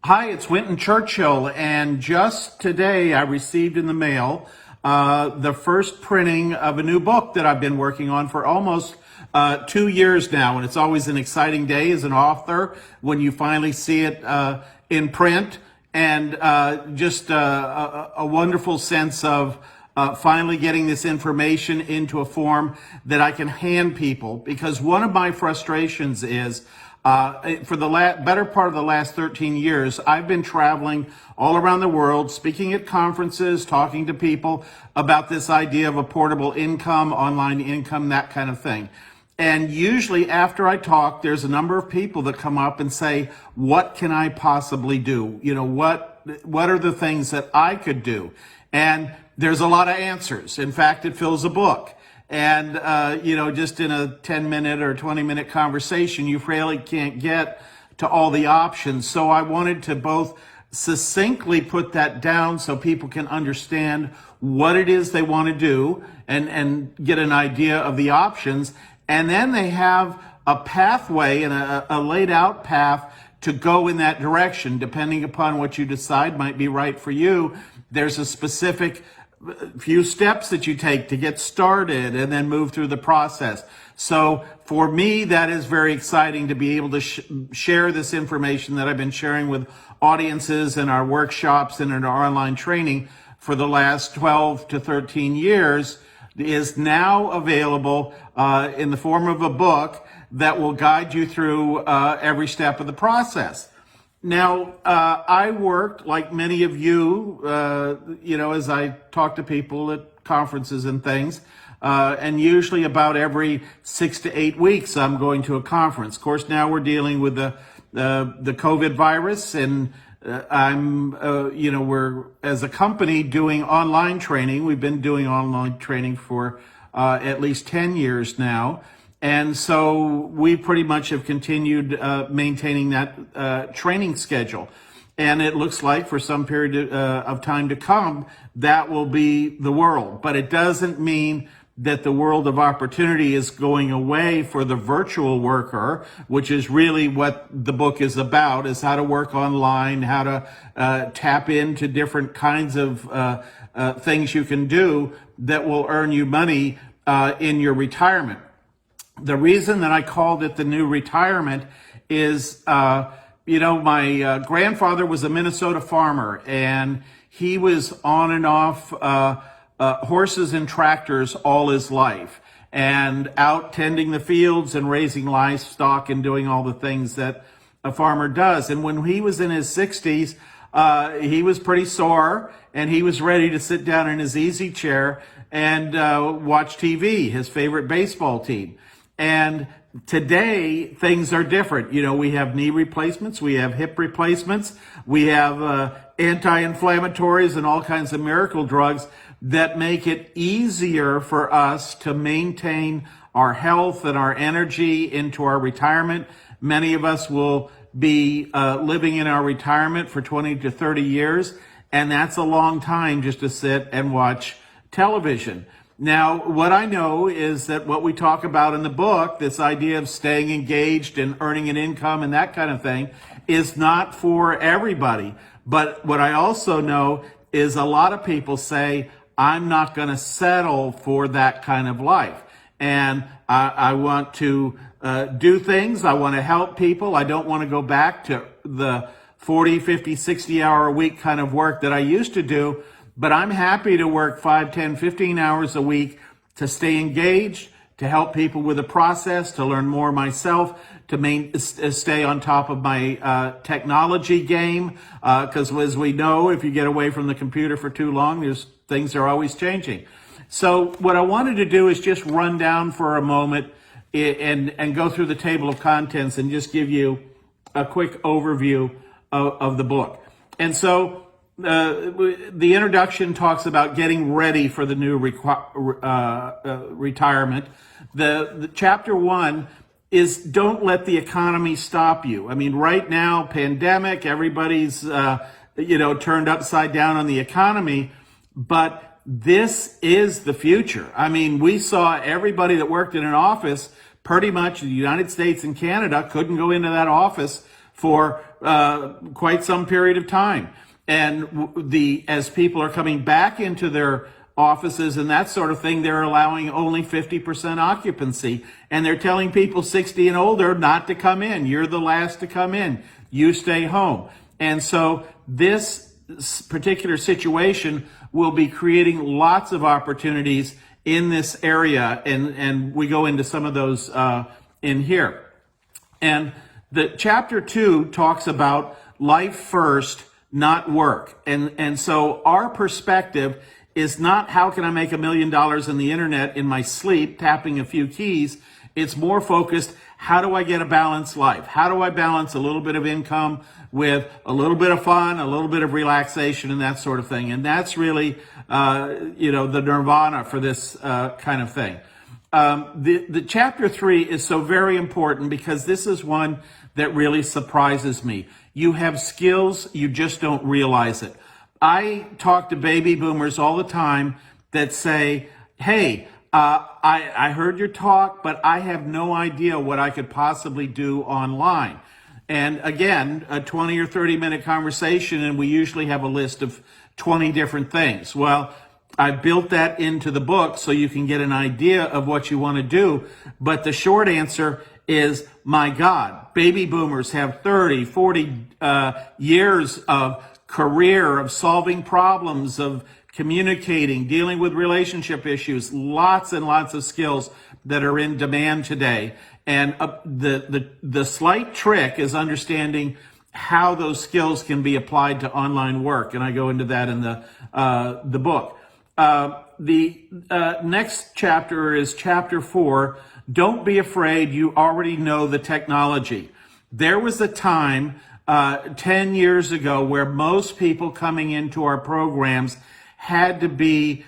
Hi, it's Winton Churchill, and just today I received in the mail the first printing of a new book that I've been working on for almost 2 years now, and it's always an exciting day as an author when you finally see it in print, and just a wonderful sense of finally getting this information into a form that I can hand people, because one of my frustrations is for the better part of the last 13 years, I've been traveling all around the world, speaking at conferences, talking to people about this idea of a portable income, online income, that kind of thing. And usually after I talk, there's a number of people that come up and say, what can I possibly do? You know, what are the things that I could do? And there's a lot of answers. In fact, it fills a book. And, just in a 10-minute or 20-minute conversation, you really can't get to all the options. So I wanted to both succinctly put that down so people can understand what it is they want to do and get an idea of the options. And then they have a pathway and a laid out path to go in that direction, depending upon what you decide might be right for you. There's a specific few steps that you take to get started and then move through the process. So for me, that is very exciting to be able to share this information that I've been sharing with audiences in our workshops and in our online training for the last 12 to 13 years is now available in the form of a book that will guide you through every step of the process. Now, I work, like many of you, as I talk to people at conferences and things, and usually about every 6 to 8 weeks I'm going to a conference. Of course, now we're dealing with the COVID virus, and we're, as a company, doing online training. We've been doing online training for at least 10 years now. And so we pretty much have continued maintaining that training schedule. And it looks like for some period of time to come, that will be the world. But it doesn't mean that the world of opportunity is going away for the virtual worker, which is really what the book is about, is how to work online, how to tap into different kinds of things you can do that will earn you money in your retirement. The reason that I called it the new retirement is, my grandfather was a Minnesota farmer, and he was on and off horses and tractors all his life, and out tending the fields and raising livestock and doing all the things that a farmer does. And when he was in his 60s, he was pretty sore, and he was ready to sit down in his easy chair and watch TV, his favorite baseball team. And today, things are different. We have knee replacements, we have hip replacements, we have anti-inflammatories and all kinds of miracle drugs that make it easier for us to maintain our health and our energy into our retirement. Many of us will be living in our retirement for 20 to 30 years, and that's a long time just to sit and watch television. Now, what I know is that what we talk about in the book, this idea of staying engaged and earning an income and that kind of thing, is not for everybody. But what I also know is a lot of people say, I'm not going to settle for that kind of life. And I want to do things. I want to help people. I don't want to go back to the 40, 50, 60 hour a week kind of work that I used to do. But I'm happy to work 5, 10, 15 hours a week to stay engaged, to help people with the process, to learn more myself, to stay on top of my technology game. Because as we know, if you get away from the computer for too long, things are always changing. So what I wanted to do is just run down for a moment and go through the table of contents and just give you a quick overview of the book. And so the introduction talks about getting ready for the new retirement. The chapter 1 is don't let the economy stop you. I mean, right now, pandemic, everybody's, turned upside down on the economy, but this is the future. I mean, we saw everybody that worked in an office pretty much in the United States and Canada couldn't go into that office for quite some period of time. And as people are coming back into their offices and that sort of thing, they're allowing only 50% occupancy. And they're telling people 60 and older not to come in. You're the last to come in. You stay home. And so this particular situation will be creating lots of opportunities in this area. And we go into some of those in here. And the chapter 2 talks about life first, not work. And so our perspective is not how can I make $1 million in the internet in my sleep, tapping a few keys. It's more focused, how do I get a balanced life? How do I balance a little bit of income with a little bit of fun, a little bit of relaxation, and that sort of thing? And that's really, the nirvana for this kind of thing. The chapter 3 is so very important because this is one that really surprises me. You have skills, you just don't realize it. I talk to baby boomers all the time that say, hey, I heard your talk, but I have no idea what I could possibly do online. And again, a 20 or 30 minute conversation, and we usually have a list of 20 different things. Well, I built that into the book so you can get an idea of what you want to do. But the short answer is, my God, baby boomers have 30, 40 years of career, of solving problems, of communicating, dealing with relationship issues, lots and lots of skills that are in demand today. And the slight trick is understanding how those skills can be applied to online work. And I go into that in the book. The next chapter is chapter 4. Don't be afraid. You already know the technology. There was a time 10 years ago where most people coming into our programs had to be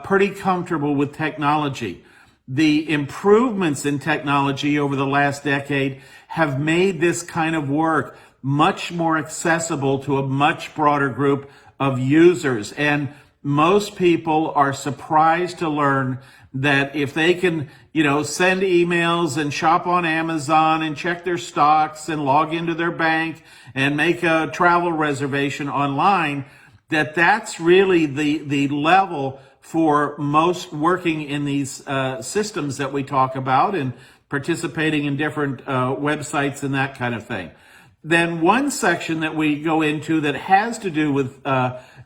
pretty comfortable with technology. The improvements in technology over the last decade have made this kind of work much more accessible to a much broader group of users. And most people are surprised to learn that if they can, send emails and shop on Amazon and check their stocks and log into their bank and make a travel reservation online, that's really the level for most working in these systems that we talk about and participating in different websites and that kind of thing. Then one section that we go into that has to do with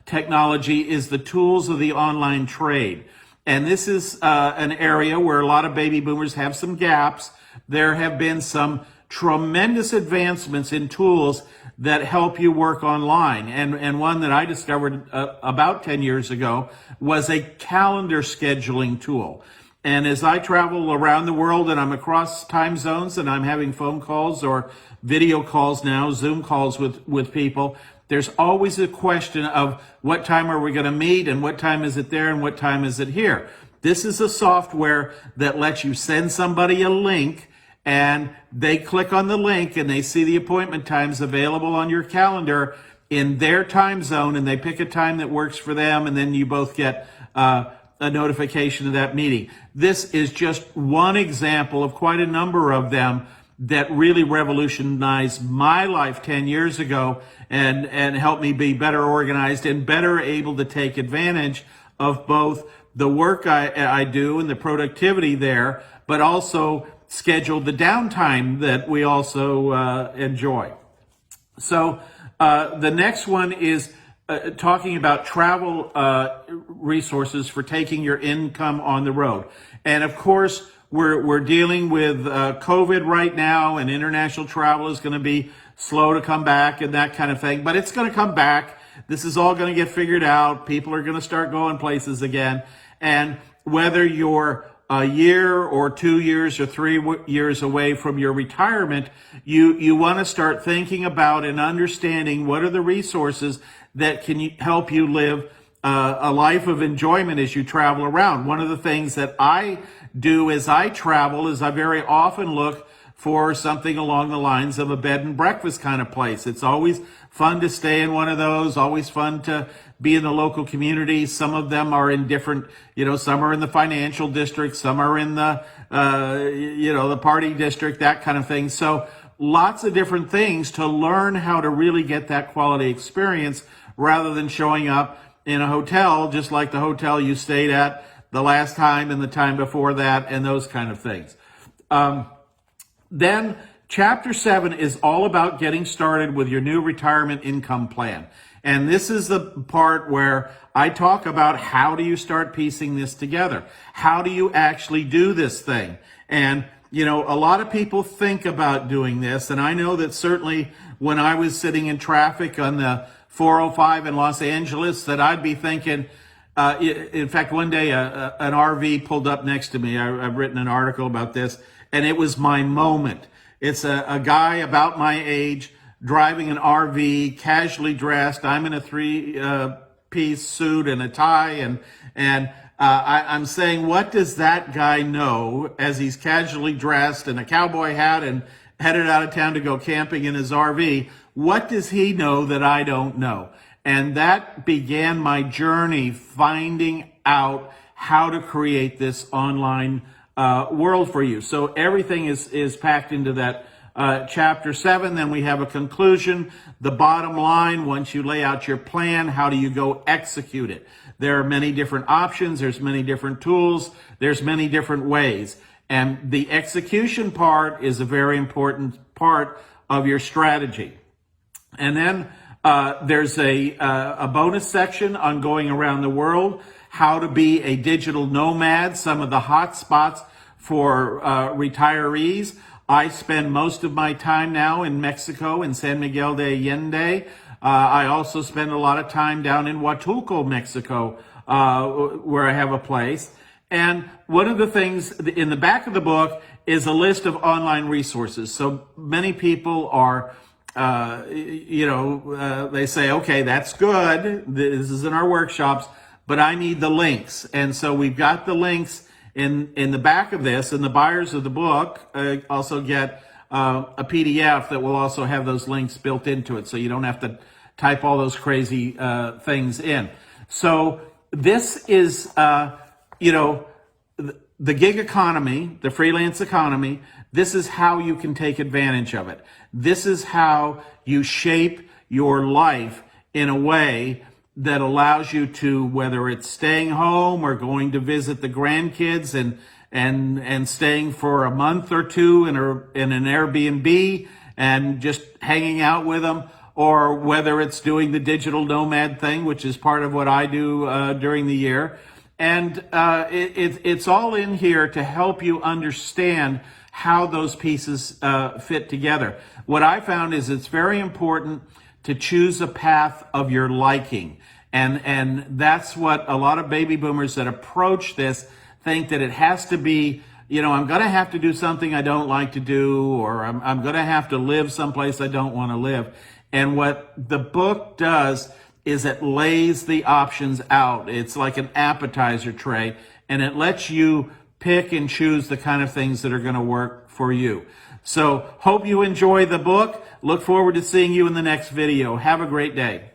technology is the tools of the online trade. And this is an area where a lot of baby boomers have some gaps. There have been some tremendous advancements in tools that help you work online. And one that I discovered about 10 years ago was a calendar scheduling tool. And as I travel around the world and I'm across time zones and I'm having phone calls or video calls now, Zoom calls with people, there's always a question of what time are we going to meet and what time is it there and what time is it here. This is a software that lets you send somebody a link and they click on the link and they see the appointment times available on your calendar in their time zone, and they pick a time that works for them, and then you both get a notification of that meeting. This is just one example of quite a number of them that really revolutionized my life 10 years ago and helped me be better organized and better able to take advantage of both the work I do and the productivity there, but also schedule the downtime that we also enjoy. So the next one is talking about travel resources for taking your income on the road. And of course, we're dealing with COVID right now, and international travel is going to be slow to come back and that kind of thing, but it's going to come back. This is all going to get figured out. People are going to start going places again. And whether you're a year or 2 years or 3 years away from your retirement, you want to start thinking about and understanding what are the resources that can help you live a life of enjoyment as you travel around. One of the things that I do as I travel is I very often look for something along the lines of a bed and breakfast kind of place. It's always fun to stay in one of those, always fun to be in the local community. Some of them are in different, some are in the financial district, some are in the, the party district, that kind of thing. So lots of different things to learn how to really get that quality experience rather than showing up in a hotel just like the hotel you stayed at the last time and the time before that and those kind of things. Then Chapter 7 is all about getting started with your new retirement income plan. And this is the part where I talk about how do you start piecing this together? How do you actually do this thing? And, you know, a lot of people think about doing this. And I know that certainly when I was sitting in traffic on the 405 in Los Angeles, that I'd be thinking, in fact, one day an RV pulled up next to me. I've written an article about this, and it was my moment. It's a guy about my age driving an RV, casually dressed. I'm in a three-piece suit and a tie, and I'm saying, what does that guy know as he's casually dressed in a cowboy hat and headed out of town to go camping in his RV? What does he know that I don't know? And that began my journey finding out how to create this online world for you. So everything is packed into that Chapter 7. Then we have a conclusion. The bottom line, once you lay out your plan, how do you go execute it? There are many different options. There's many different tools. There's many different ways. And the execution part is a very important part of your strategy. And then there's a bonus section on going around the world, how to be a digital nomad, some of the hot spots for retirees. I spend most of my time now in Mexico, in San Miguel de Allende. I also spend a lot of time down in Huatulco, Mexico, where I have a place. And one of the things in the back of the book is a list of online resources. So many people are, they say, okay, that's good. This is in our workshops, but I need the links. And so we've got the links in the back of this, and the buyers of the book also get a PDF that will also have those links built into it, so you don't have to type all those crazy things in. So this is, the gig economy, the freelance economy. This is how you can take advantage of it. This is how you shape your life in a way that allows you to, whether it's staying home or going to visit the grandkids and staying for a month or two in an Airbnb and just hanging out with them, or whether it's doing the digital nomad thing, which is part of what I do during the year. And it's all in here to help you understand how those pieces fit together. What I found is it's very important to choose a path of your liking. And that's what a lot of baby boomers that approach this think, that it has to be, I'm going to have to do something I don't like to do, or I'm going to have to live someplace I don't want to live. And what the book does is it lays the options out. It's like an appetizer tray, and it lets you pick and choose the kind of things that are going to work for you. So hope you enjoy the book. Look forward to seeing you in the next video. Have a great day.